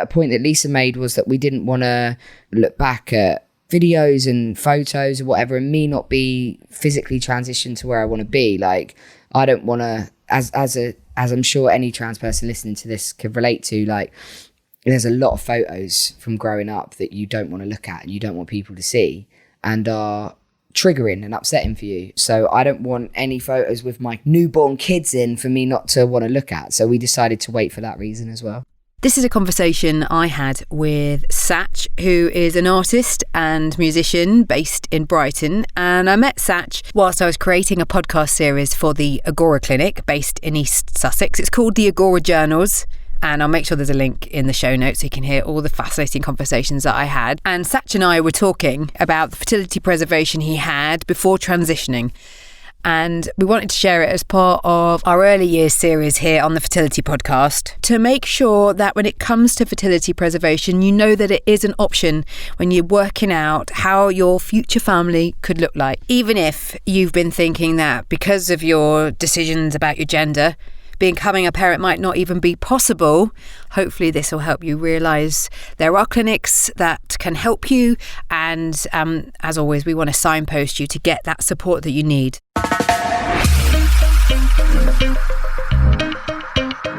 a point that Lisa made was that we didn't want to look back at videos and photos or whatever and me not be physically transitioned to where I want to be. Like, I don't want to, as I'm sure any trans person listening to this could relate to, like, there's a lot of photos from growing up that you don't want to look at and you don't want people to see and are triggering and upsetting for you. So I don't want any photos with my newborn kids in for me not to want to look at. So we decided to wait for that reason as well. This is a conversation I had with Satch, who is an artist and musician based in Brighton. And I met Satch whilst I was creating a podcast series for the Agora Clinic based in East Sussex. It's called the Agora Journals. And I'll make sure there's a link in the show notes so you can hear all the fascinating conversations that I had. And Satch and I were talking about the fertility preservation he had before transitioning. And we wanted to share it as part of our early years series here on the Fertility Podcast to make sure that when it comes to fertility preservation, you know that it is an option when you're working out how your future family could look like. Even if you've been thinking that because of your decisions about your gender, becoming a parent might not even be possible, hopefully this will help you realise there are clinics that can help you. And as always, we want to signpost you to get that support that you need.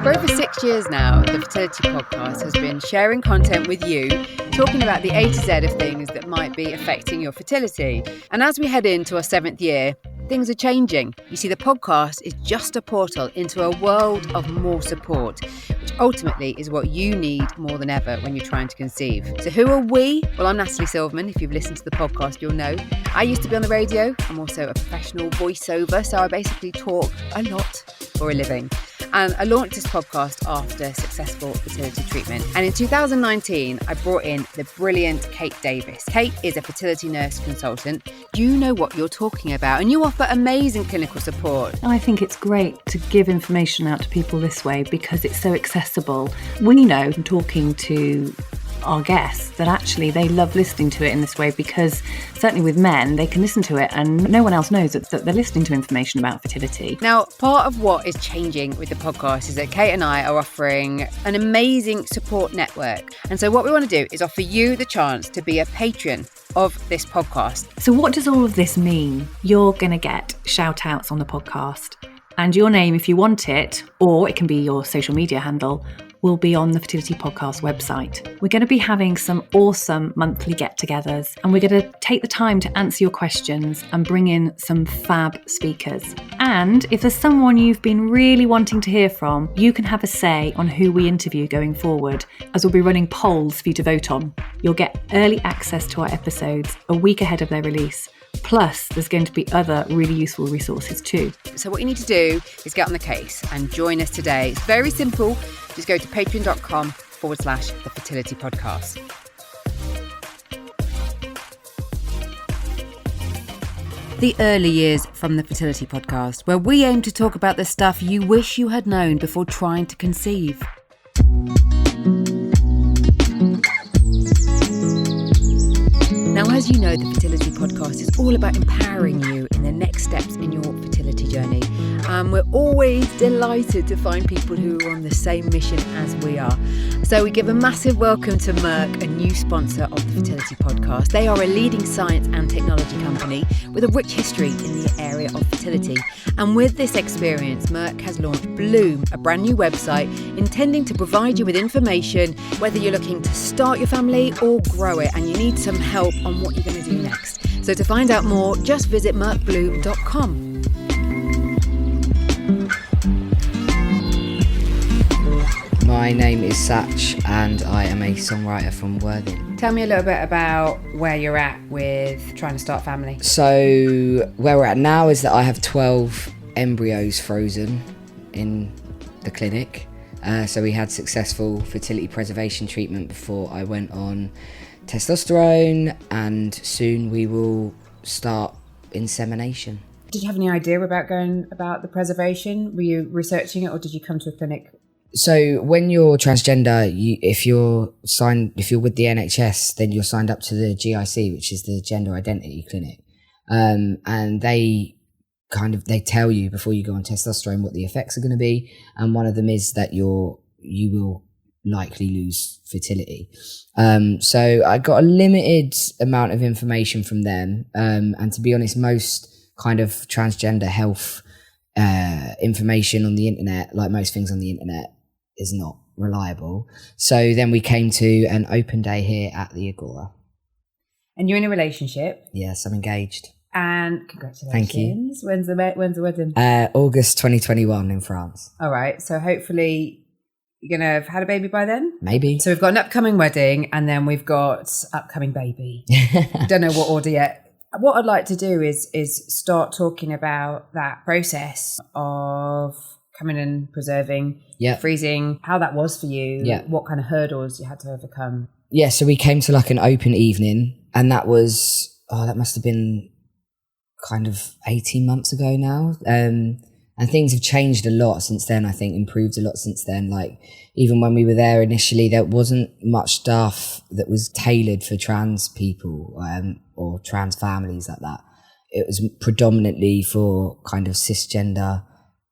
For over 6 years now, the Fertility Podcast has been sharing content with you, talking about the A to Z of things that might be affecting your fertility. And as we head into our 7th year, things are changing. You see, the podcast is just a portal into a world of more support, which ultimately is what you need more than ever when you're trying to conceive. So who are we? Well, I'm Natalie Silverman. If you've listened to the podcast, you'll know. I used to be on the radio. I'm also a professional voiceover, so I basically talk a lot for a living. And I launched this podcast after successful fertility treatment. And in 2019, I brought in the brilliant Kate Davis. Kate is a fertility nurse consultant. You know what you're talking about, and you offer amazing clinical support. I think it's great to give information out to people this way because it's so accessible. We know from talking to our guests that actually they love listening to it in this way because certainly with men, they can listen to it and no one else knows that they're listening to information about fertility. Now, part of what is changing with the podcast is that Kate and I are offering an amazing support network. And so what we want to do is offer you the chance to be a patron of this podcast. So what does all of this mean? You're going to get shout outs on the podcast and your name, if you want it, or it can be your social media handle, will be on the Fertility Podcast website. We're going to be having some awesome monthly get-togethers and we're going to take the time to answer your questions and bring in some fab speakers. And if there's someone you've been really wanting to hear from, you can have a say on who we interview going forward, as we'll be running polls for you to vote on. You'll get early access to our episodes a week ahead of their release. Plus, there's going to be other really useful resources too. So what you need to do is get on the case and join us today. It's very simple. Just go to patreon.com/the Fertility Podcast. The early years from the Fertility Podcast, where we aim to talk about the stuff you wish you had known before trying to conceive. Now, as you know, the Fertility Podcast is all about empowering you in the next steps in your fertility journey. We're always delighted to find people who are on the same mission as we are. So we give a massive welcome to Merck, a new sponsor of the Fertility Podcast. They are a leading science and technology company with a rich history in the area of fertility. And with this experience, Merck has launched Bloom, a brand new website intending to provide you with information whether you're looking to start your family or grow it and you need some help on what you're going to do next. So to find out more, just visit merckbloom.com. My name is Satch and I am a songwriter from Worthing. Tell me a little bit about where you're at with trying to start family. So where we're at now is that I have 12 embryos frozen in the clinic. So we had successful fertility preservation treatment before I went on testosterone, and soon we will start insemination. Did you have any idea about going about the preservation? Were you researching it or did you come to a clinic? So when you're transgender, if you're with the NHS, then you're signed up to the GIC, which is the Gender Identity Clinic. And they tell you before you go on testosterone what the effects are going to be. And one of them is that you will likely lose fertility. So I got a limited amount of information from them. And to be honest, most kind of transgender health information on the internet, like most things on the internet, is not reliable. So then we came to an open day here at the Agora. And you're in a relationship? Yes, I'm engaged. And congratulations. Thank you. When's the wedding? August 2021 in France. All right. So hopefully you're going to have had a baby by then? Maybe. So we've got an upcoming wedding and then we've got upcoming baby. Don't know what order yet. What I'd like to do is start talking about that process of coming and preserving, freezing, how that was for you, what kind of hurdles you had to overcome. Yeah, so we came to like an open evening, and that was, that must have been kind of 18 months ago now. And things have changed a lot since then, I think, improved a lot since then. Like, even when we were there initially, there wasn't much stuff that was tailored for trans people or trans families like that. It was predominantly for kind of cisgender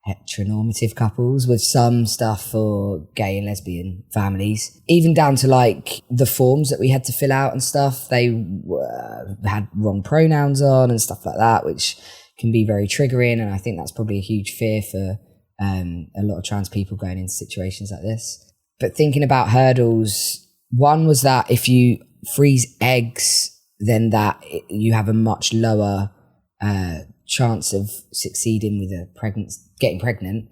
heteronormative couples, with some stuff for gay and lesbian families, even down to like the forms that we had to fill out and stuff. They had wrong pronouns on and stuff like that, which can be very triggering. And I think that's probably a huge fear for a lot of trans people going into situations like this. But thinking about hurdles, one was that if you freeze eggs, then that you have a much lower chance of succeeding with getting pregnant,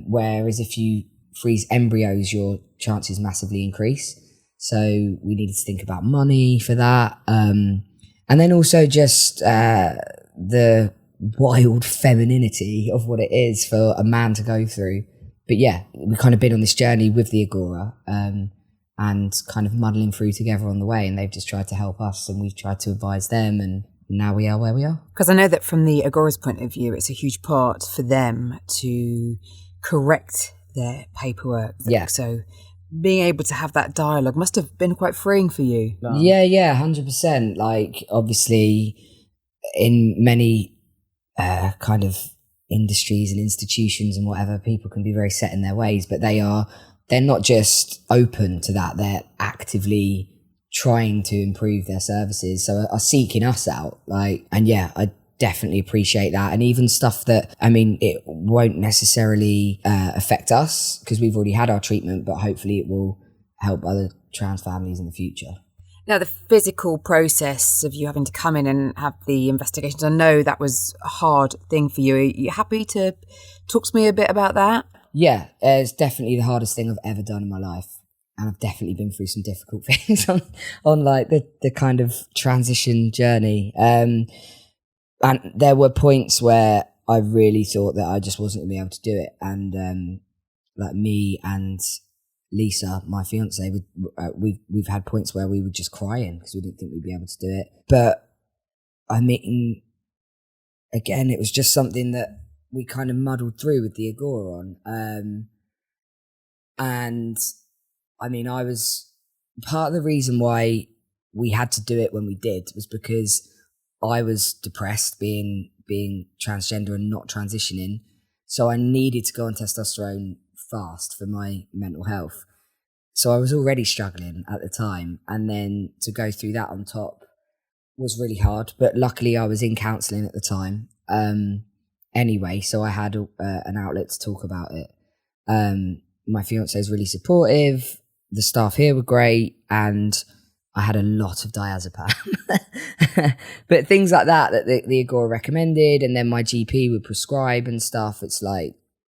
whereas if you freeze embryos, your chances massively increase. So we needed to think about money for that, and then also just the wild femininity of what it is for a man to go through. But yeah, we've kind of been on this journey with the Agora, and kind of muddling through together on the way, and they've just tried to help us and we've tried to advise them, and now we are where we are. Because I know that from the Agora's point of view, it's a huge part for them to correct their paperwork. Yeah. So being able to have that dialogue must have been quite freeing for you. Yeah, 100%. Like, obviously, in many kind of industries and institutions and whatever, people can be very set in their ways, but they're not just open to that, they're actively trying to improve their services, so are seeking us out. Like, and yeah, I definitely appreciate that. And even stuff that, I mean, it won't necessarily affect us because we've already had our treatment, but hopefully it will help other trans families in the future. Now, the physical process of you having to come in and have the investigations, I know that was a hard thing for you. Are you happy to talk to me a bit about that? Yeah, it's definitely the hardest thing I've ever done in my life. And I've definitely been through some difficult things on like the kind of transition journey. And there were points where I really thought that I just wasn't going to be able to do it. And like me and Lisa, my fiance, we've had points where we were just crying because we didn't think we'd be able to do it. But I mean, again, it was just something that we kind of muddled through with the Agora on. And I mean, I was part of the reason why we had to do it when we did was because I was depressed being transgender and not transitioning. So I needed to go on testosterone fast for my mental health. So I was already struggling at the time. And then to go through that on top was really hard. But luckily I was in counselling at the time. Anyway, so I had an outlet to talk about it. My fiance is really supportive. The staff here were great, and I had a lot of diazepam. But things like that the Agora recommended, and then my GP would prescribe and stuff. It's like,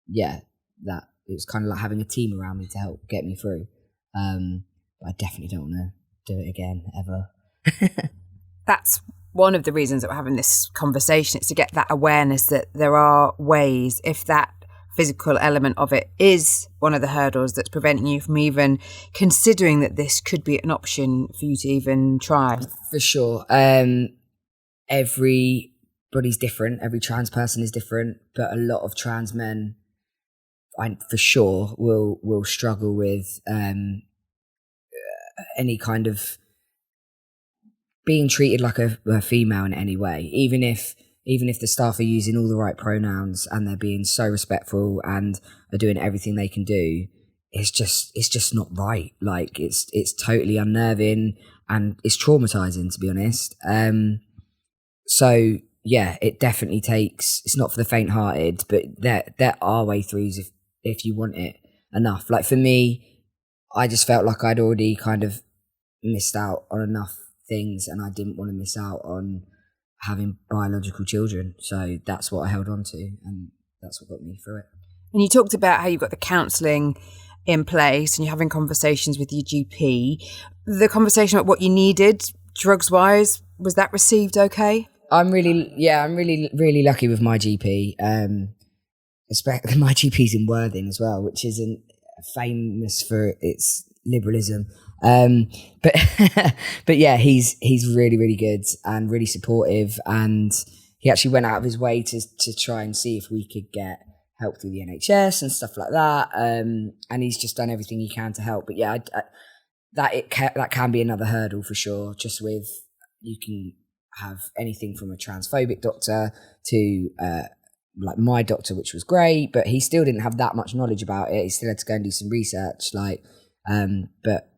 yeah, that it was kind of like having a team around me to help get me through. But I definitely don't want to do it again, ever. That's one of the reasons that we're having this conversation. It's to get that awareness that there are ways, if that physical element of it is one of the hurdles that's preventing you from even considering that this could be an option for you to even try. For sure. Everybody's different. Every trans person is different, but a lot of trans men, for sure, will struggle with any kind of being treated like a female in any way, even if the staff are using all the right pronouns and they're being so respectful and are doing everything they can do. it's just not right. Like it's totally unnerving and it's traumatizing, to be honest. So yeah, it definitely takes, it's not for the faint hearted, but there are way throughs if you want it enough. Like for me, I just felt like I'd already kind of missed out on enough things and I didn't want to miss out on having biological children. So that's what I held on to and that's what got me through it. And you talked about how you've got the counselling in place and you're having conversations with your GP. The conversation about what you needed, drugs-wise, was that received okay? I'm really lucky with my GP. Especially my GP's in Worthing as well, which isn't famous for its liberalism. But yeah, he's really, really good and really supportive. And he actually went out of his way to try and see if we could get help through the NHS and stuff like that. And he's just done everything he can to help. But yeah, that can be another hurdle for sure. Just with, you can have anything from a transphobic doctor to like my doctor, which was great, but he still didn't have that much knowledge about it. He still had to go and do some research. But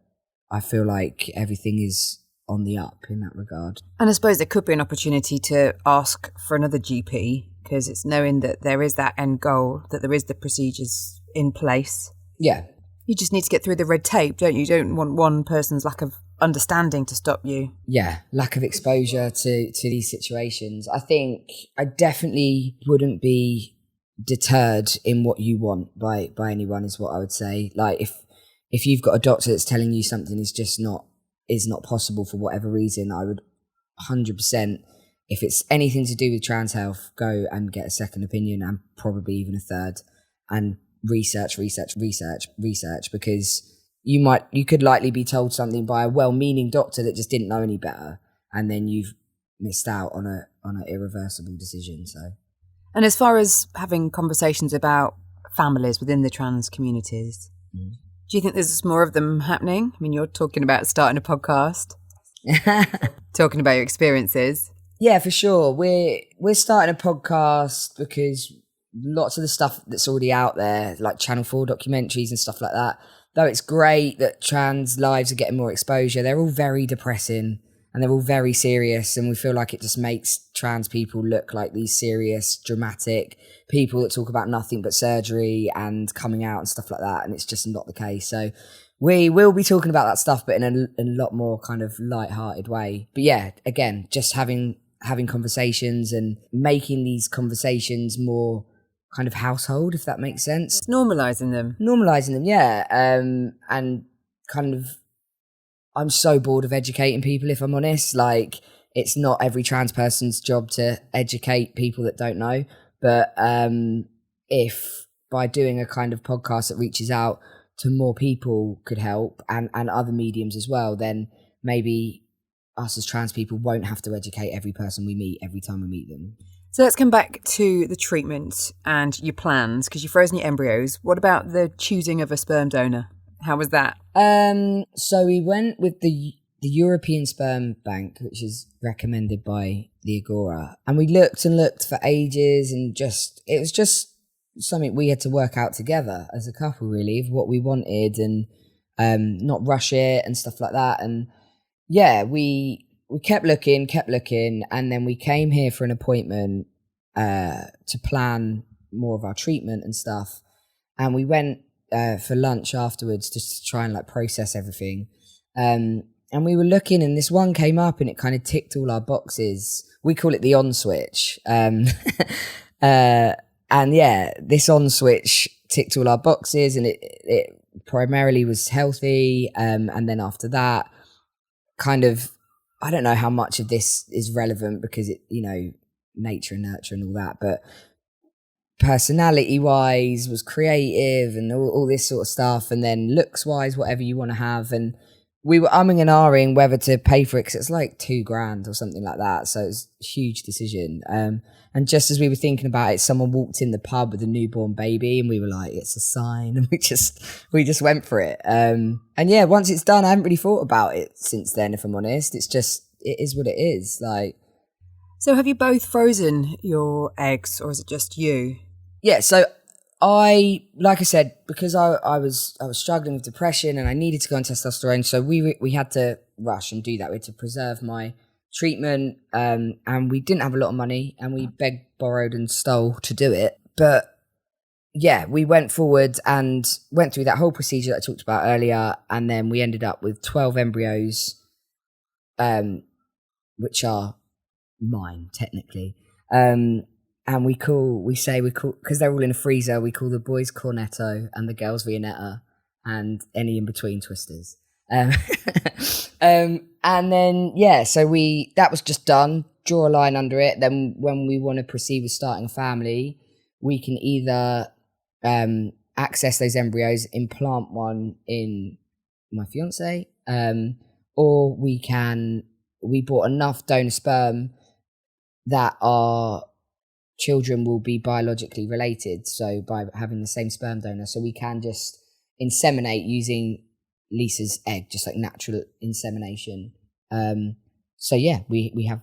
I feel like everything is on the up in that regard. And I suppose there could be an opportunity to ask for another GP, because it's knowing that there is that end goal, that there is the procedures in place. Yeah. You just need to get through the red tape, don't you? You don't want one person's lack of understanding to stop you. Yeah, lack of exposure to these situations. I think I definitely wouldn't be deterred in what you want by anyone, is what I would say. Like if you've got a doctor that's telling you something is not possible for whatever reason, I would 100%, if it's anything to do with trans health, go and get a second opinion and probably even a third, and research, because you could likely be told something by a well-meaning doctor that just didn't know any better, and then you've missed out on an irreversible decision. So, and as far as having conversations about families within the trans communities, do you think there's more of them happening? I mean, you're talking about starting a podcast, talking about your experiences. Yeah, for sure. We're starting a podcast because lots of the stuff that's already out there, like Channel 4 documentaries and stuff like that, though it's great that trans lives are getting more exposure, they're all very depressing and they're all very serious, and we feel like it just makes trans people look like these serious, dramatic people that talk about nothing but surgery and coming out and stuff like that, and it's just not the case. So we will be talking about that stuff, but in a lot more kind of light-hearted way. But yeah, again, just having conversations and making these conversations more kind of household, if that makes sense. Normalising them, yeah. And kind of, I'm so bored of educating people, if I'm honest. Like, it's not every trans person's job to educate people that don't know, but if by doing a kind of podcast that reaches out to more people could help, and other mediums as well, then maybe us as trans people won't have to educate every person we meet every time we meet them. So let's come back to the treatment and your plans, because you've frozen your embryos. What about the choosing of a sperm donor? How was that? So we went with the European Sperm Bank, which is recommended by the Agora. And we looked and looked for ages, and it was just something we had to work out together as a couple, really, of what we wanted, and not rush it and stuff like that. And yeah, we kept looking, and then we came here for an appointment to plan more of our treatment and stuff. And we went for lunch afterwards just to try and like process everything. And we were looking, and this one came up, and it kind of ticked all our boxes. We call it the on switch. And yeah, this on switch ticked all our boxes, and it primarily was healthy. And then after that, kind of, I don't know how much of this is relevant because it, nature and nurture and all that, but personality wise was creative and all this sort of stuff. And then looks wise, whatever you want to have. And we were umming and ahhing whether to pay for it, because it's like $2,000 or something like that. So it's a huge decision. And just as we were thinking about it, someone walked in the pub with a newborn baby, and we were like, it's a sign. And we just went for it. And yeah, once it's done, I haven't really thought about it since then, if I'm honest. It is what it is. Like, so have you both frozen your eggs, or is it just you? Yeah, so like I said, because I was struggling with depression and I needed to go on testosterone, so we had to rush and do that. We had to preserve my treatment, and we didn't have a lot of money, and we begged, borrowed, and stole to do it. But yeah, we went forward and went through that whole procedure that I talked about earlier, and then we ended up with 12 embryos, which are mine technically. And we call, because they're all in a freezer, we call the boys Cornetto and the girls Viennetta and any in between twisters. And then, yeah, so that was just done, draw a line under it. Then when we want to proceed with starting a family, we can either access those embryos, implant one in my fiancee, or we bought enough donor sperm that our children will be biologically related, so by having the same sperm donor, so we can just inseminate using Lisa's egg, just like natural insemination. So yeah, we have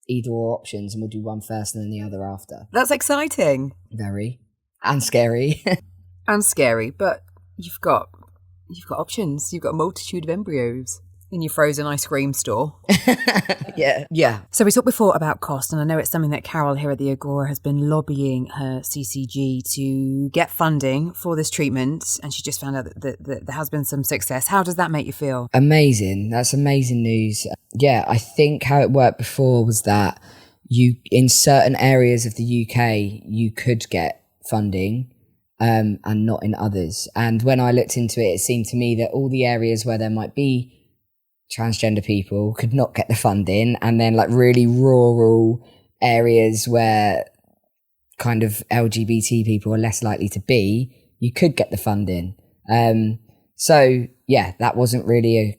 either or options, and we'll do one first and then the other after. That's exciting. Very. And scary. And scary, but you've got options. You've got a multitude of embryos in your frozen ice cream store. Yeah. So we talked before about cost, and I know it's something that Carol here at the Agora has been lobbying her CCG to get funding for this treatment, and she just found out that there has been some success. How does that make you feel? Amazing. That's amazing news. Yeah, I think how it worked before was that in certain areas of the UK, you could get funding, and not in others. And when I looked into it, it seemed to me that all the areas where there might be transgender people could not get the funding, and then like really rural areas where kind of LGBT people are less likely to be, you could get the funding. So yeah, that wasn't really a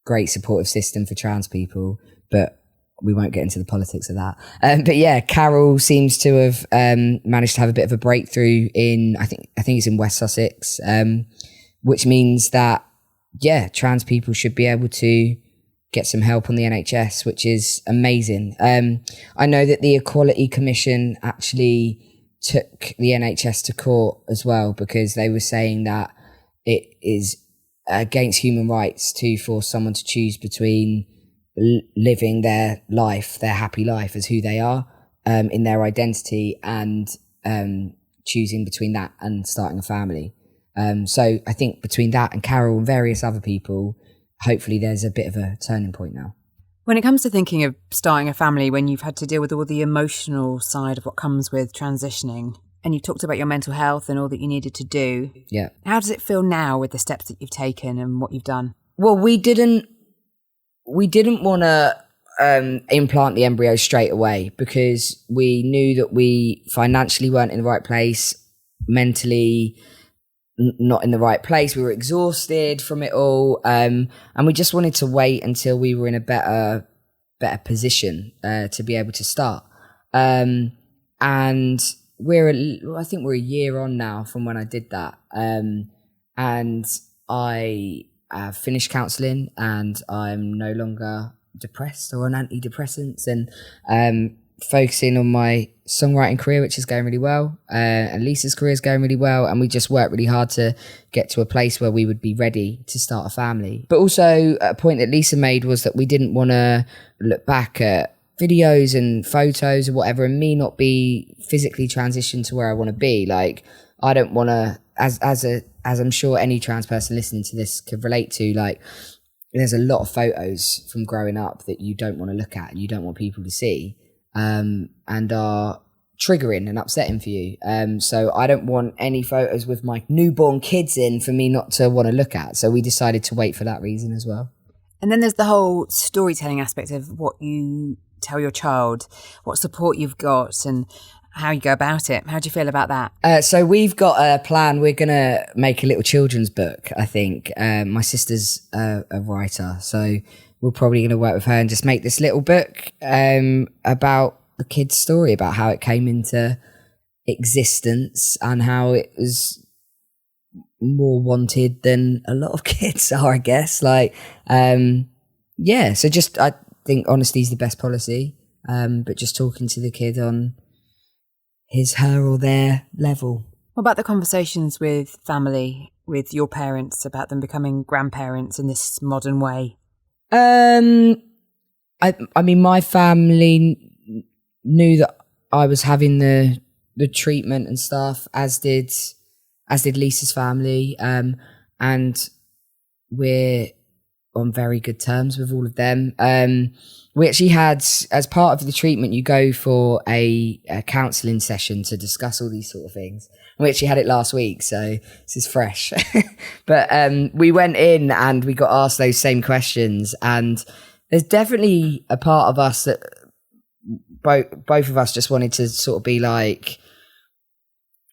great supportive system for trans people, but we won't get into the politics of that. But yeah, Carol seems to have managed to have a bit of a breakthrough in, I think it's in West Sussex, which means that yeah, trans people should be able to get some help on the NHS, which is amazing. I know that the Equality Commission actually took the NHS to court as well, because they were saying that it is against human rights to force someone to choose between living their life, their happy life as who they are, in their identity, and choosing between that and starting a family. So I think between that and Carol and various other people, hopefully there's a bit of a turning point now. When it comes to thinking of starting a family, when you've had to deal with all the emotional side of what comes with transitioning, and you talked about your mental health and all that you needed to do, yeah, how does it feel now with the steps that you've taken and what you've done? Well, we didn't want to implant the embryo straight away, because we knew that we financially weren't in the right place, mentally not in the right place. We were exhausted from it all, and we just wanted to wait until we were in a better position to be able to start. And I think we're a year on now from when I did that, and I finished counselling, and I'm no longer depressed or on antidepressants, and focusing on my songwriting career, which is going really well, and Lisa's career is going really well, and we just worked really hard to get to a place where we would be ready to start a family. But also a point that Lisa made was that we didn't want to look back at videos and photos or whatever and me not be physically transitioned to where I want to be. Like, I don't want to, as I'm sure any trans person listening to this could relate to, like, there's a lot of photos from growing up that you don't want to look at and you don't want people to see, and are triggering and upsetting for you. So I don't want any photos with my newborn kids in for me not to want to look at. So we decided to wait for that reason as well. And then there's the whole storytelling aspect of what you tell your child, what support you've got, and how you go about it. How do you feel about that? So we've got a plan. We're going to make a little children's book, I think. My sister's a writer, so we're probably going to work with her and just make this little book about the kid's story, about how it came into existence and how it was more wanted than a lot of kids are, I guess. Like, yeah, so just, I think honesty is the best policy, but just talking to the kid on his, her or their level. What about the conversations with family, with your parents, about them becoming grandparents in this modern way? I mean, my family knew that I was having the treatment and stuff, as did Lisa's family, and we're on very good terms with all of them. We actually had, as part of the treatment, you go for a counselling session to discuss all these sort of things. And we actually had it last week, so this is fresh. But we went in and we got asked those same questions, and there's definitely a part of us that both of us just wanted to sort of be like,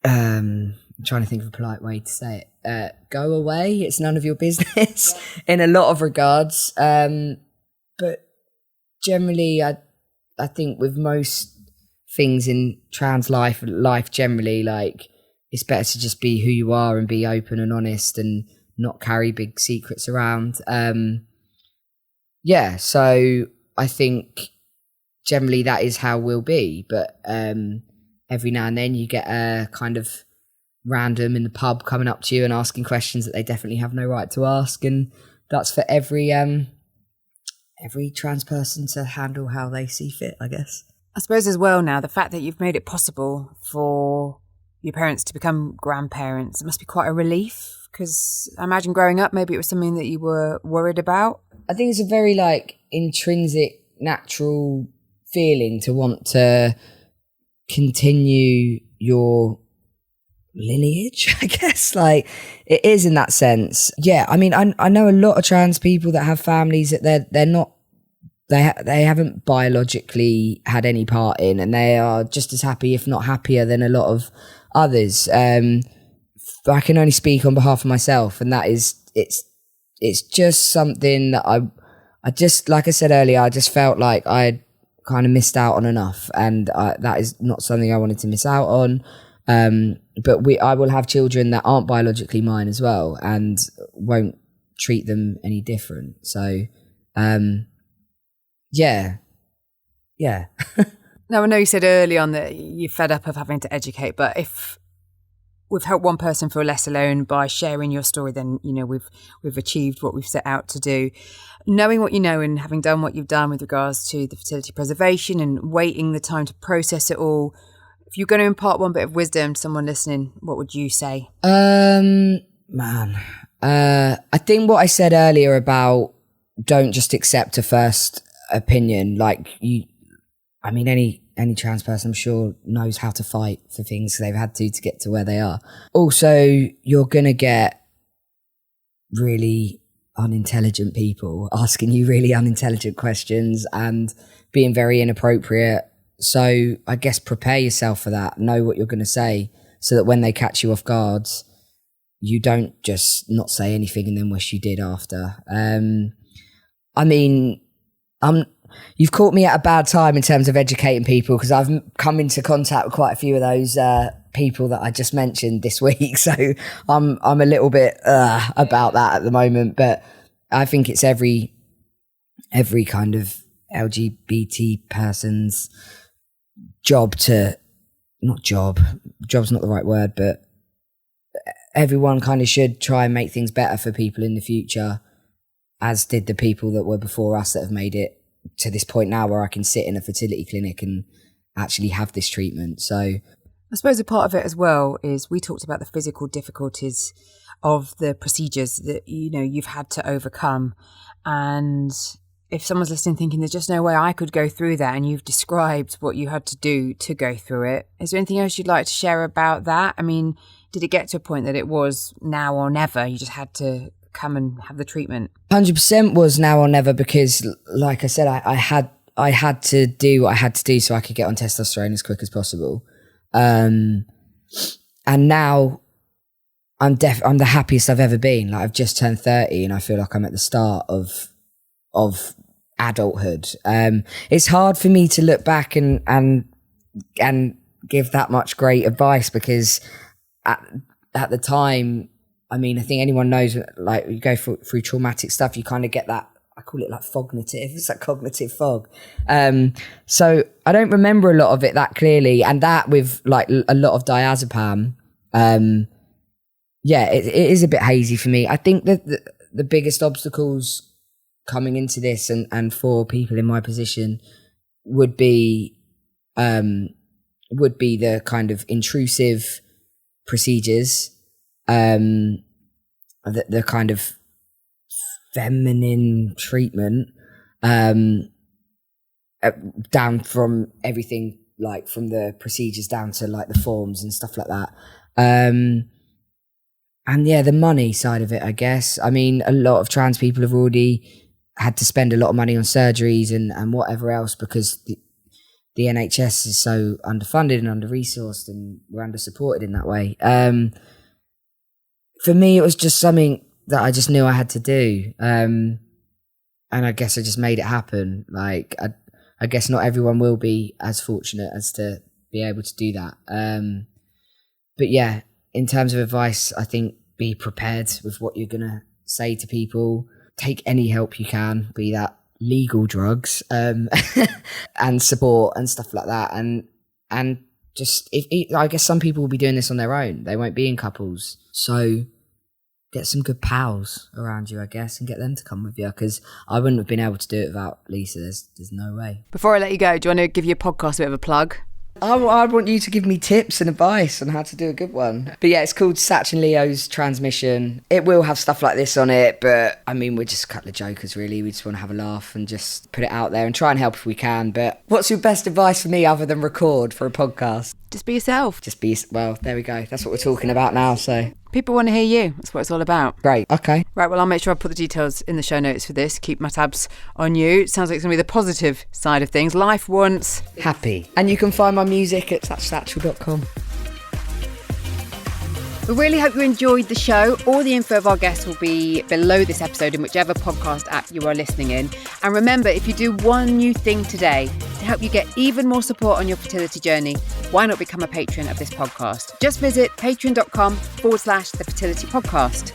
I'm trying to think of a polite way to say it. Go away. It's none of your business in a lot of regards. But generally, I think with most things in trans life generally, like, it's better to just be who you are and be open and honest and not carry big secrets around. So I think generally that is how we'll be. But every now and then you get a kind of random in the pub coming up to you and asking questions that they definitely have no right to ask, and that's for every trans person to handle how they see fit, I guess. I suppose as well now, the fact that you've made it possible for your parents to become grandparents, it must be quite a relief, because I imagine growing up maybe it was something that you were worried about. I think it's a very intrinsic, natural feeling to want to continue your lineage, I guess. It is in that sense. Yeah, I mean, I know a lot of trans people that have families that they're not, they haven't biologically had any part in, and they are just as happy, if not happier, than a lot of others. I can only speak on behalf of myself, and that is, it's just something that I just, like I said earlier, I just felt like I had kind of missed out on enough, and that is not something I wanted to miss out on. But I will have children that aren't biologically mine as well, and won't treat them any different. So, yeah. Now, I know you said early on that you're fed up of having to educate, but if we've helped one person feel less alone by sharing your story, then, we've achieved what we've set out to do. Knowing what you know and having done what you've done with regards to the fertility preservation and waiting the time to process it all, if you're going to impart one bit of wisdom to someone listening, what would you say? I think what I said earlier about don't just accept a first opinion. Any trans person, I'm sure, knows how to fight for things they've had to get to where they are. Also, you're going to get really unintelligent people asking you really unintelligent questions and being very inappropriate. So I guess prepare yourself for that. Know what you're going to say, so that when they catch you off guard, you don't just not say anything and then wish you did after. You've caught me at a bad time in terms of educating people, because I've come into contact with quite a few of those people that I just mentioned this week. So I'm a little bit about that at the moment. But I think it's every kind of LGBT person's job's not the right word, but everyone kind of should try and make things better for people in the future, as did the people that were before us that have made it to this point now where I can sit in a fertility clinic and actually have this treatment. So I suppose a part of it as well is we talked about the physical difficulties of the procedures that, you've had to overcome. And if someone's listening thinking there's just no way I could go through that, and you've described what you had to do to go through it, is there anything else you'd like to share about that? I mean, did it get to a point that it was now or never? You just had to come and have the treatment? 100% was now or never, because like I said, I had to do what I had to do so I could get on testosterone as quick as possible. And now I'm the happiest I've ever been. I've just turned 30 and I feel like I'm at the start of adulthood. It's hard for me to look back and give that much great advice, because at the time, I mean, I think anyone knows, you go through traumatic stuff, you kind of get that, I call it fognitive. It's like cognitive fog. So I don't remember a lot of it that clearly. And that with a lot of diazepam, it is a bit hazy for me. I think that the biggest obstacles coming into this and for people in my position would be the kind of intrusive procedures, the kind of feminine treatment, down from everything, like from the procedures down to like the forms and stuff like that. And yeah, the money side of it, I guess. I mean, a lot of trans people have already had to spend a lot of money on surgeries and whatever else because the NHS is so underfunded and under-resourced, and we're under-supported in that way. For me, it was just something that I just knew I had to do. And I guess I just made it happen. Like, I guess not everyone will be as fortunate as to be able to do that. But yeah, in terms of advice, I think be prepared with what you're going to say to people. Take any help you can, be that legal drugs, and support and stuff like that. And just, I guess some people will be doing this on their own. They won't be in couples. So get some good pals around you, I guess, and get them to come with you, because I wouldn't have been able to do it without Lisa. There's no way. Before I let you go, do you want to give your podcast a bit of a plug? I want you to give me tips and advice on how to do a good one. But yeah, it's called Satch and Leo's Transmission. It will have stuff like this on it, but I mean, we're just a couple of jokers, really. We just want to have a laugh and just put it out there and try and help if we can. But what's your best advice for me other than record for a podcast? Just be yourself. Well, there we go. That's what we're talking about now, so. People want to hear you. That's what it's all about. Great. Okay. Right, well, I'll make sure I put the details in the show notes for this. Keep my tabs on you. It sounds like it's going to be the positive side of things. Life once happy. And you can find my music at satchsatchel.com. We really hope you enjoyed the show. All the info of our guests will be below this episode in whichever podcast app you are listening in. And remember, if you do one new thing today to help you get even more support on your fertility journey, why not become a patron of this podcast? Just visit patreon.com/The Fertility Podcast.